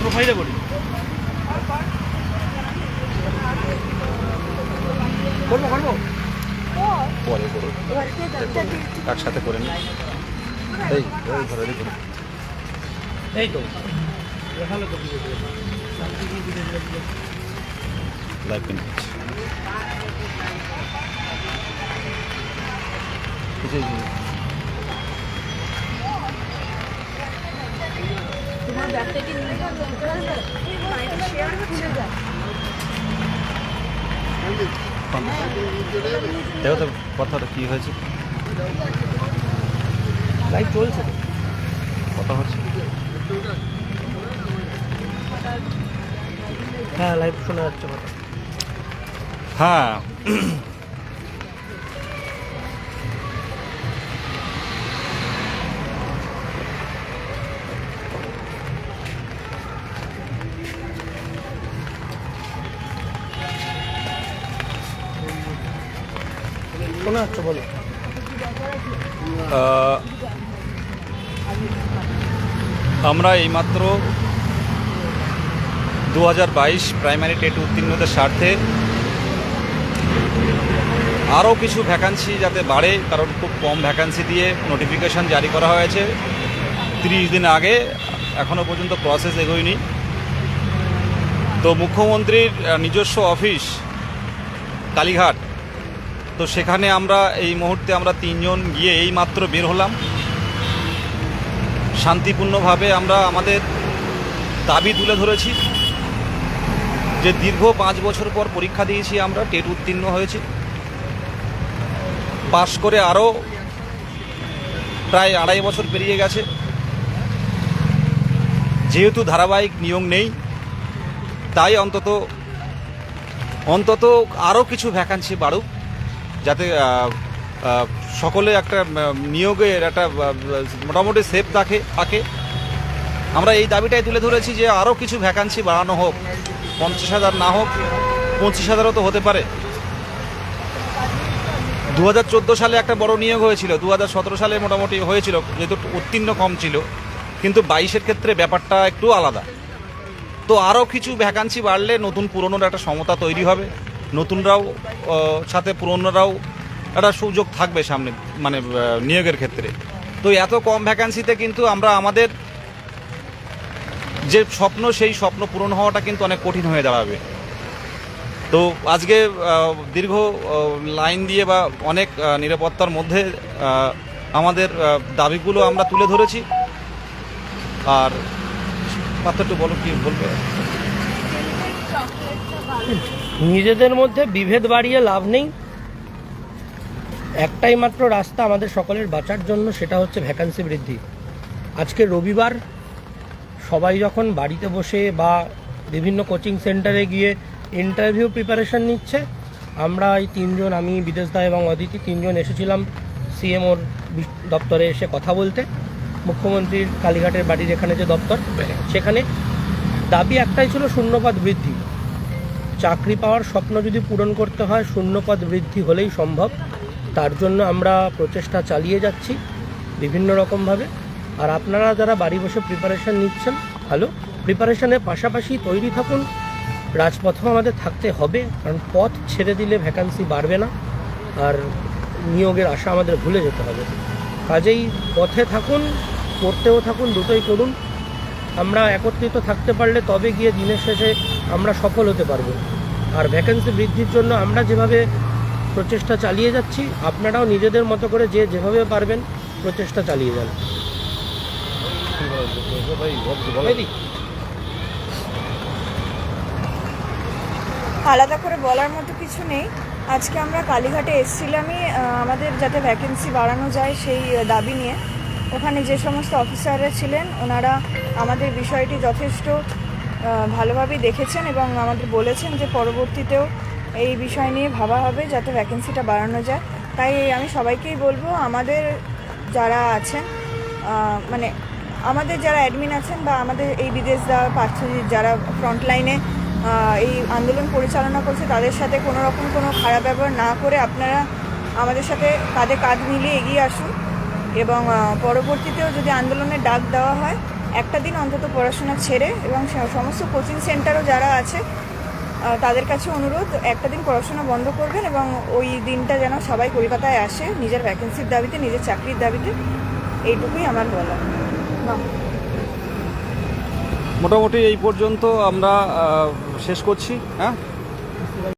প্রোফাইলে করি করবো করবো পরে করুন, একসাথে করে নিন। এই ধরে দেখুন, এই তো ভালো তো লাইভ কিনে তোমার ব্যাগটা কি নিয়ে যাবে? শেয়ার হচ্ছে যা। দেখো তো কথাটা কী হয়েছে, লাইভ চলছে তো কথা হচ্ছে। হ্যাঁ লাইভ শোনা যাচ্ছে কথা হ্যাঁ, শোনা যাচ্ছে বলো আমরা এইমাত্র 2022 প্রাইমারি টেট উত্তীর্ণদের স্বার্থে আরও কিছু ভ্যাকান্সি যাতে বাড়ে, কারণ খুব কম ভ্যাকান্সি দিয়ে নোটিফিকেশান জারি করা হয়েছে 30 দিন আগে, এখনও পর্যন্ত প্রসেস এগোয়নি। তো মুখ্যমন্ত্রীর নিজস্ব অফিস কালীঘাট, তো সেখানে আমরা এই মুহূর্তে আমরা 3 জন গিয়ে এই মাত্র বের হলাম। শান্তিপূর্ণভাবে আমরা আমাদের দাবি তুলে ধরেছি যে দীর্ঘ 5 বছর পর পরীক্ষা দিয়েছি, আমরা টেট উত্তীর্ণ হয়েছি, পাশ করে আরও প্রায় 2.5 বছর পেরিয়ে গেছে। যেহেতু ধারাবাহিক নিয়োগ নেই, তাই অন্তত আরও কিছু ভ্যাকান্সি বাড়ুক, যাতে সকলে একটা নিয়োগের একটা মোটামুটি সেফ থাকে। আমরা এই দাবিটাই তুলে ধরেছি যে আরও কিছু ভ্যাকান্সি বাড়ানো হোক, 50,000 না হোক 25,000ও তো হতে পারে। 2014 সালে একটা বড় নিয়োগ হয়েছিল, 2017 সালে মোটামুটি হয়েছিল, যেহেতু উত্তীর্ণ কম ছিল, কিন্তু 22-এর ক্ষেত্রে ব্যাপারটা একটু আলাদা। তো আরও কিছু ভ্যাকান্সি বাড়লে নতুন পুরনোর একটা সমতা তৈরি হবে, নতুনরাও সাথে পুরনোরাও একটা সুযোগ থাকবে সামনে, মানে নিয়োগের ক্ষেত্রে। তো এত কম ভ্যাকান্সিতে কিন্তু আমরা আমাদের যে স্বপ্ন, সেই স্বপ্ন পূরণ হওয়াটা কিন্তু অনেক কঠিন হয়ে দাঁড়াবে। তো আজকে দীর্ঘ লাইন দিয়ে বা অনেক নিরাপত্তার মধ্যে আমাদের দাবিগুলো আমরা তুলে ধরেছি। আর পাত্রটা বলো, কি বলবে? নিজেদের মধ্যে বিভেদ বাড়িয়ে লাভ নেই। একটাই মাত্র রাস্তা আমাদের সকলের বাঁচার জন্য, সেটা হচ্ছে ভ্যাকান্সি বৃদ্ধি। আজকে রবিবার, সবাই যখন বাড়িতে বসে বা বিভিন্ন কোচিং সেন্টারে গিয়ে ইন্টারভিউ প্রিপারেশন নিচ্ছে, আমরা এই 3 জন, আমি, বিদেশদা এবং অদিতি, 3 জন এসেছিলাম সিএমওর দপ্তরে এসে কথা বলতে। মুখ্যমন্ত্রীর কালীঘাটের বাড়ির এখানে যে দপ্তর, সেখানে দাবি একটাই ছিল, শূন্যপদ বৃদ্ধি। চাকরি পাওয়ার স্বপ্ন যদি পূরণ করতে হয়, শূন্যপদ বৃদ্ধি হলেই সম্ভব। তার জন্য আমরা প্রচেষ্টা চালিয়ে যাচ্ছি বিভিন্ন রকমভাবে। আর আপনারা যারা বাড়ি বসে প্রিপারেশান নিচ্ছেন, ভালো প্রিপারেশানের পাশাপাশি তৈরি থাকুন। রাজপথেও আমাদের থাকতে হবে, কারণ পথ ছেড়ে দিলে ভ্যাকান্সি বাড়বে না, আর নিয়োগের আশা আমাদের ভুলে যেতে হবে। কাজেই পথে থাকুন, পড়তেও থাকুন, দুটোই করুন। আমরা একত্রিত থাকতে পারলে তবে গিয়ে দিনের শেষে আমরা সফল হতে পারবো। আর ভ্যাকেন্সি বৃদ্ধির জন্য আমরা যেভাবে প্রচেষ্টা চালিয়ে যাচ্ছি, আপনারাও নিজেদের মতো করে যেভাবে পারবেন প্রচেষ্টা চালিয়ে যান। আলাদা করে বলার মতো কিছু নেই। আজকে আমরা কালীঘাটে এসেছিলামই আমাদের যাতে ভ্যাকেন্সি বাড়ানো যায় সেই দাবি নিয়ে। ওখানে যে সমস্ত অফিসাররা ছিলেন, ওনারা আমাদের বিষয়টি যথেষ্ট ভালোভাবেই দেখেছেন এবং আমাদের বলেছেন যে পরবর্তীতেও এই বিষয় নিয়ে ভাবা হবে যাতে ভ্যাকেন্সিটা বাড়ানো যায়। তাই আমি সবাইকেই বলবো, আমাদের যারা আছেন, মানে আমাদের যারা অ্যাডমিন আছেন বা আমাদের এই বিদেশদা, পার্থজিৎ, যারা ফ্রন্টলাইনে এই আন্দোলন পরিচালনা করছে, তাদের সাথে কোনো রকম কোনো খারাপ ব্যবহার না করে আপনারা আমাদের সাথে কাঁধে কাঁধ মিলিয়ে এগিয়ে আসুন। এবং পরবর্তীতেও যদি আন্দোলনের ডাক দেওয়া হয়, একটা দিন অন্তত পড়াশোনা ছেড়ে, এবং সমস্ত কোচিং সেন্টারও যারা আছে তাদের কাছে অনুরোধ, একটা দিন পড়াশোনা বন্ধ করবেন এবং ওই দিনটা যেন সবাই কলকাতায় আসে নিজের ভ্যাকেন্সির দাবিতে, নিজের চাকরির দাবিতে। এইটুকুই আমার বলা। মোটামুটি এই পর্যন্ত আমরা শেষ করছি। হ্যাঁ,